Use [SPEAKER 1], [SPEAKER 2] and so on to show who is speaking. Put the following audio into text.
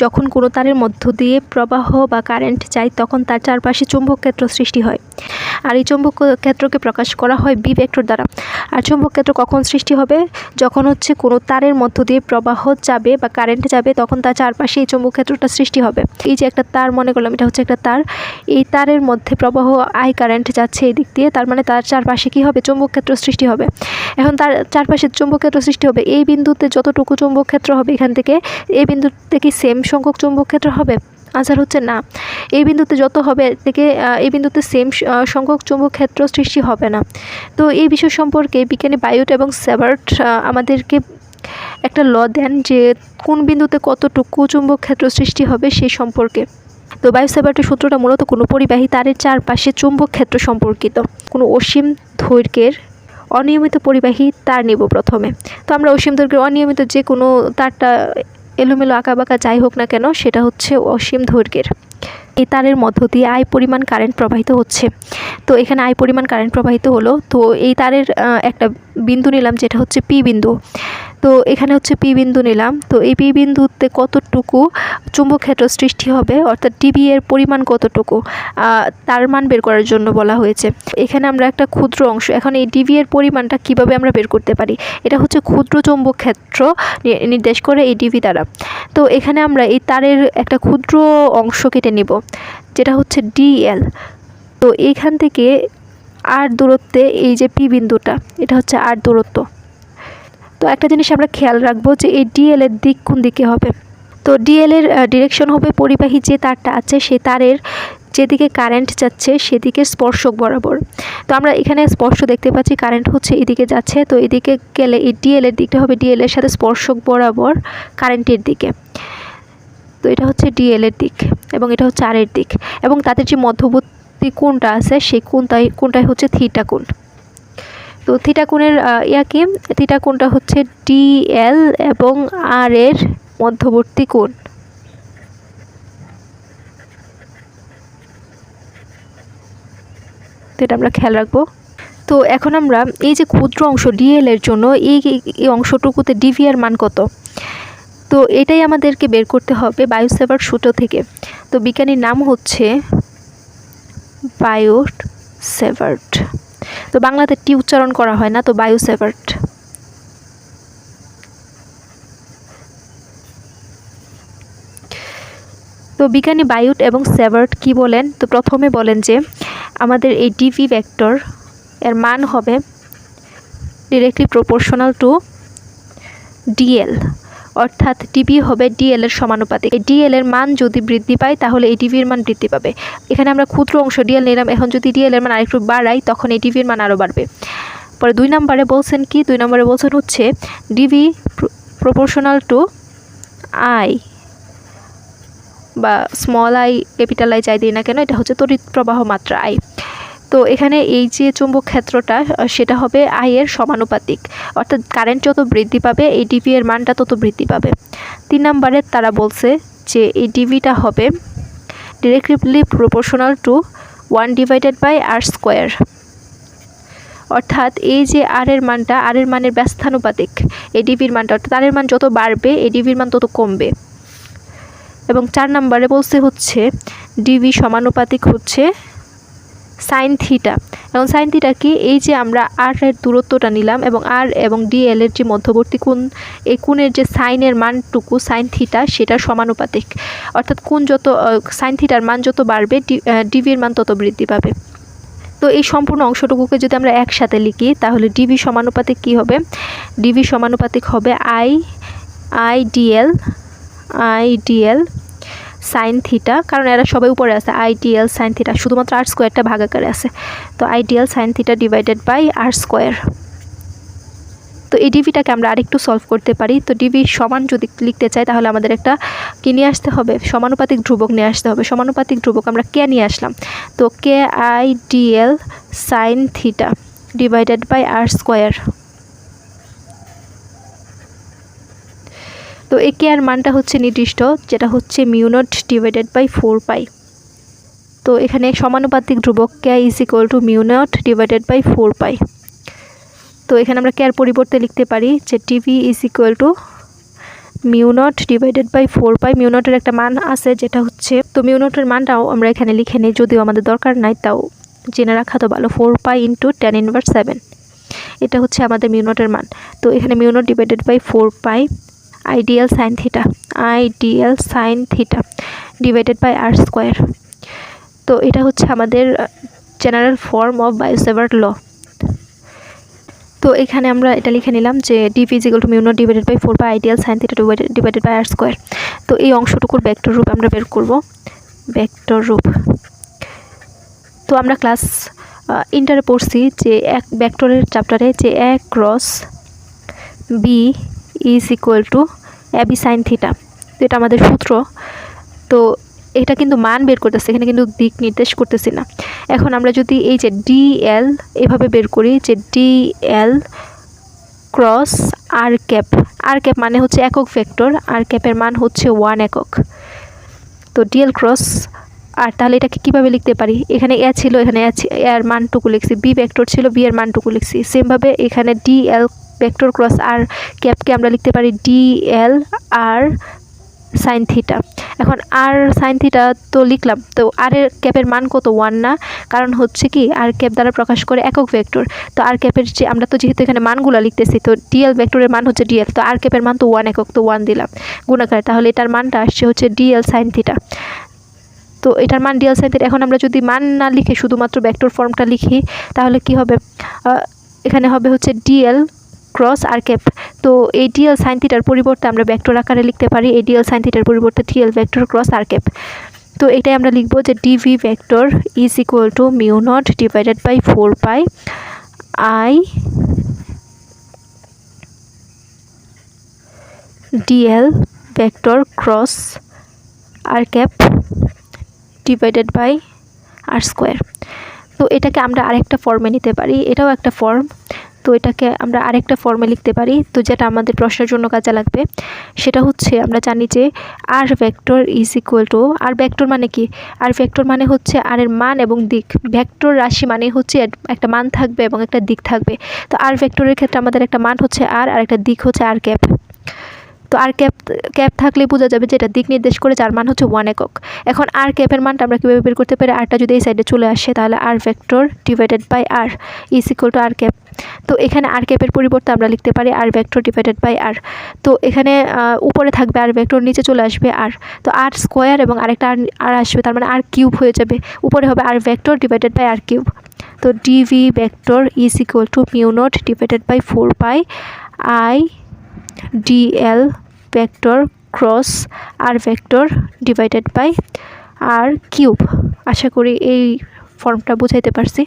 [SPEAKER 1] যখন কোনো তারের মধ্য দিয়ে প্রবাহ বা কারেন্ট যায় তখন তার চারপাশে চৌম্বক ক্ষেত্র সৃষ্টি হয়। আর এই চৌম্বক ক্ষেত্রকে প্রকাশ করা হয় বি ভেক্টর দ্বারা। আর চৌম্বক ক্ষেত্র কখন সৃষ্টি হবে? যখন কোনো তারের মধ্য দিয়ে প্রবাহ যাবে বা কারেন্ট যাবে তখন তার চারপাশে এই চৌম্বক ক্ষেত্রটা সৃষ্টি হবে। এই যে একটা তার মনে করলাম, এটা হচ্ছে একটা তার, এই তারের মধ্যে প্রবাহ আই কারেন্ট যাচ্ছে এই দিক দিয়ে, তার মানে তার চারপাশে কী হবে? চৌম্বক ক্ষেত্র সৃষ্টি হবে। এখন তার চারপাশে চৌম্বক ক্ষেত্র সৃষ্টি হবে, এই বিন্দুতে যতটুকু চৌম্বক ক্ষেত্র হবে এখান থেকে এই বিন্দুতে কি সেম সংখ্যক চৌম্বক ক্ষেত্র হবে? আনসার হচ্ছে না। এই বিন্দুতে যত হবে থেকে এই বিন্দুতে সেম সংখ্যক চৌম্বক ক্ষেত্র সৃষ্টি হবে না। তো এই বিষয় সম্পর্কে বিজ্ঞানী বায়ট এবং সেবার্ট আমাদেরকে একটা ল দেন যে কোন বিন্দুতে কতটুকু চৌম্বক ক্ষেত্র সৃষ্টি হবে সেই সম্পর্কে। তো বায়ট সেবার্টের সূত্রটা মূলত কোনো পরিবাহী তারের চারপাশে চৌম্বক ক্ষেত্র সম্পর্কিত। কোনো অসীম দৈর্ঘ্যের অনিয়মিত পরিবাহী তার নেব প্রথমে। তো আমরা অসীম দৈর্ঘ্যের অনিয়মিত যে কোনো তারটা এলোমেলো আঁকাবাঁকা যাই হোক না কেন সেটা হচ্ছে অসীম দৈর্ঘ্যের। এই তারের মধ্য দিয়ে আই পরিমাণ কারেন্ট প্রবাহিত হচ্ছে। তো এখানে আই পরিমাণ কারেন্ট প্রবাহিত হলো। তো এই তারের একটা বিন্দু নিলাম যেটা হচ্ছে পি বিন্দু। তো এখানে হচ্ছে পি বিন্দু নিলাম। তো এই পি বিন্দুতে কতটুকু চুম্বক ক্ষেত্র সৃষ্টি হবে অর্থাৎ ডিবি এর পরিমাণ কতটুকু তার মান বের করার জন্য বলা হয়েছে। এখানে আমরা একটা ক্ষুদ্র অংশ, এখন এই ডিবি এর পরিমাণটা কিভাবে আমরা বের করতে পারি? এটা হচ্ছে ক্ষুদ্র চৌম্বক ক্ষেত্র নির্দেশ করে এই ডিবি দ্বারা। তো এখানে আমরা এই তারের একটা ক্ষুদ্র অংশ কেটে নিব যেটা হচ্ছে ডিএল। তো এইখান থেকে আর দূরত্বে এই যে পি বিন্দুটা, এটা হচ্ছে আর দূরত্ব। তো একটা জিনিস আমরা খেয়াল রাখবো যে এই ডিএল এর দিক কোন দিকে হবে। তো ডিএল এর ডিরেকশন হবে পরিবাহী যে তারটা আছে সেই তারের যেদিকে কারেন্ট যাচ্ছে সেদিকে স্পর্শক বরাবর। তো আমরা এখানে স্পর্শ দেখতে পাচ্ছি কারেন্ট হচ্ছে এদিকে যাচ্ছে। তো এদিকে গেলে এই ডিএল এর দিকটা হবে ডিএল এর সাথে স্পর্শক বরাবর কারেন্টের দিকে। তো এটা হচ্ছে ডিএল এর দিক এবং এটা হচ্ছে আর এর দিক, এবং তাদের যে মধ্যবর্তী কোণটা আছে সেই কোণটাই হচ্ছে থিটা কোণ। তো থিটা কোণের থিটা কোণটা হচ্ছে ডিএল এবং আর এর মধ্যবর্তী কোণ। তো এটা আমরা খেয়াল রাখবো। তো এখন আমরা এই যে ক্ষুদ্র অংশ ডিএল এর জন্য এই অংশটুকুতে ডিভি এর মান কত, তো এটাই আমাদেরকে বের করতে হবে বায়ট সেভার্ট সূত্র থেকে। তো বিজ্ঞানীর নাম হচ্ছে বায়ট সেভার্ট। তো বাংলাতে টি উচ্চারণ করা হয় না, তো বায়ট সেভার্ট। তো বিজ্ঞানী বায়ট এবং সেভার্ট কি বলেন? তো প্রথমে বলেন যে আমাদের এই ডিভি ভেক্টর এর মান হবে ডিরেক্টলি প্রপোর্শনাল টু ডিএল, অর্থাৎ ডিবি হবে ডিএল এর সমানুপাতিক। এই ডিএল এর মান যদি বৃদ্ধি পায় তাহলে এই ডিভির মান বৃদ্ধি পাবে। এখানে আমরা ক্ষুদ্র অংশ ডিএল নিলাম, এখন যদি ডিএল এর মান আরেকটু বাড়াই তখন এই ডিভির মান আরও বাড়বে। পরে 2 নম্বরে বলছেন কি? 2 নম্বরে বলছেন হচ্ছে ডিভি প্রপোর্শনাল টু আই বা স্মল আই ক্যাপিটাল আই যাই দিই না কেন, এটা হচ্ছে তড়িৎ প্রবাহ মাত্রা আই। তো এখানে এই যে চৌম্বক ক্ষেত্রটা সেটা হবে আই এর সমানুপাতিক, অর্থাৎ কারেন্ট যত বৃদ্ধি পাবে এই ডিভি এর মানটা তত বৃদ্ধি পাবে। 3 নম্বরে তারা বলছে যে এই ডিভিটা হবে directly proportional to 1 divided by R square, অর্থাৎ এই যে আর এর মানটা আর এর মানের ব্যস্তানুপাতিক এই ডিভির মানটা, অর্থাৎ আর এর মান যত বাড়বে এই ডিভির মান তত কমবে। এবং 4 নম্বরে বলছে হচ্ছে ডিভি সমানুপাতিক হচ্ছে সাইন থিটা। এবং সাইন থিটা কি? এই যে আমরা আর এর দূরত্বটা নিলাম এবং আর এবং ডিএল এর যে মধ্যবর্তী কোণ, এই কোণের যে সাইনের মানটুকু সাইন থিটা সেটা সমানুপাতিক, অর্থাৎ কোণ যত সাইন থিটার মান যত বাড়বে ডিভির মান তত বৃদ্ধি পাবে। তো এই সম্পূর্ণ অংশটুকুকে যদি আমরা একসাথে লিখি তাহলে ডিভি সমানুপাতিক কি হবে? ডিভি সমানুপাতিক হবে আই ডিএল সাইন থিটা, কারণ এরা সবাই উপরে আছে, আইডিএল সাইন থিটা, শুধুমাত্র আর স্কোয়ারটা ভাগাকারে আছে। তো I D L sine theta divided by R square. তো এই ডিভিটাকে আমরা আরেকটু সলভ করতে পারি। তো ডিভি সমান যদি লিখতে চাই তাহলে আমাদের একটা কি নিয়ে আসতে হবে? সমানুপাতিক ধ্রুবক নিয়ে আসতে হবে। সমানুপাতিক ধ্রুবক আমরা কে নিয়ে আসলাম, তো K IDL sine theta divided by R square. তো এই কে আর মানটা হচ্ছে নির্দিষ্ট, যেটা হচ্ছে mu not divided by 4 pi. তো এখানে সমানুপাতিক ধ্রুবক K is equal to mu not divided by 4 pi. তো এখানে আমরা কে আর পরিবর্তে লিখতে পারি যে DV is equal to mu not divided by 4 pi. Mu নটের একটা মান আছে যেটা হচ্ছে, তো মিউ নটের মানটাও আমরা এখানে লিখে নিই, যদিও আমাদের দরকার নাই, তাও জেনে রাখা তো ভালো। 4 পাই ইন্টু tan ইনভার্স 7, এটা হচ্ছে আমাদের মিউ নটের মান। তো এখানে mu not divided by 4 pi I D L sine theta divided by R square. তো এটা হচ্ছে আমাদের general form of Biot Savart law. তো এখানে আমরা এটা লিখে নিলাম যে DV is equal to mu not divided by 4 by I D L sine theta divided by R square. তো এই অংশটুকুর ভেক্টর রূপ আমরা বের করব, ভেক্টর রূপ। তো আমরা ক্লাস ইন্টারে পড়ছি যে এক ভেক্টরের চ্যাপ্টারে যে A cross B is equal to A B sine theta. তো এটা আমাদের সূত্র। তো এটা কিন্তু মান বের করতেছে, এখানে কিন্তু দিক নির্দেশ করতেছি না। এখন আমরা যদি এই যে ডিএল এভাবে বের করি, যে ডিএল ক্রস আর ক্যাপ মানে হচ্ছে একক ভেক্টর, আর ক্যাপের মান হচ্ছে 1 একক। তো ডিএল ক্রস আর, তাহলে এটাকে কীভাবে লিখতে পারি, এখানে এ ছিল, এখানে এর মানটুকু লিখছি, বি ভেক্টর ছিল, বি এর মানটুকু লিখছি। সেমভাবে এখানে ডিএল ভেক্টর ক্রস আর ক্যাপকে আমরা লিখতে পারি ডিএল আর সাইন থিটা। এখন আর সাইন থিটা তো লিখলাম, তো আর এর ক্যাপের মান কত, 1 না, কারণ হচ্ছে কি আর ক্যাপ দ্বারা প্রকাশ করে একক ভেক্টর। তো আর ক্যাপের যে আমরা তো যেহেতু এখানে মানগুলো লিখতেছি, তো ডিএল ভেক্টরের মান হচ্ছে ডিএল, তো আর ক্যাপের মান তো 1 একক, তো 1 দিলাম গুণাকার, তাহলে এটার মানটা আসছে হচ্ছে ডিএল সাইন থিটা। তো এটার মান ডিএল সাইন থিটা। এখন আমরা যদি মান না লিখে শুধুমাত্র ভেক্টর ফর্মটা লিখি, তাহলে কি হবে, এখানে হবে হচ্ছে ডিএল ক্রস আর ক্যাপ। তো এই ডিএল সাইন থিটার পরিবর্তে আমরা ভেক্টর আকারে লিখতে পারি, এই ডিএল সাইন থিটার পরিবর্তে D L vector cross r cap. তো এটাই আমরা লিখব যে D V vector is equal to mu not divided by 4 pi I DL vector cross r cap divided by R square. তো এটাকে আমরা আরেকটা ফর্মে নিতে পারি, এটাও একটা ফর্ম। তো এটাকে আমরা আরেকটা ফর্মে লিখতে পারি, তো যেটা আমাদের প্রশ্নের জন্য কাজে লাগবে। সেটা হচ্ছে আমরা জানি যে R vector is equal to, R vector মানে কি, আর ভেক্টর মানে হচ্ছে আর এর মান এবং দিক। ভেক্টর রাশি মানে হচ্ছে একটা মান থাকবে এবং একটা দিক থাকবে। তো আর ভেক্টরের ক্ষেত্রে আমাদের একটা মান হচ্ছে আর একটা দিক হচ্ছে আর ক্যাপ। তো আর ক্যাপ থাকলে বোঝা যাবে যে এটা দিক নির্দেশ করে, যার মান হচ্ছে 1 একক। এখন আর ক্যাপের মানটা আমরা কীভাবে বের করতে পারি, আরটা যদি এই সাইডে চলে আসে, তাহলে R vector divided by R is equal to R cap. তো এখানে আর ক্যাপের পরিবর্তে আমরা লিখতে পারি R vector divided by R. তো এখানে উপরে থাকবে আর ভেক্টর, নিচে চলে আসবে আর, তো আর স্কোয়ার এবং আরেকটা আর আসবে, তার মানে আর কিউব হয়ে যাবে। উপরে হবে R vector divided by R cube. তো DV vector is equal to mu not divided by 4 pi I DL vector cross R vector divided by R cube. আশা করি এই ফর্মটা বুঝাইতে পারছি।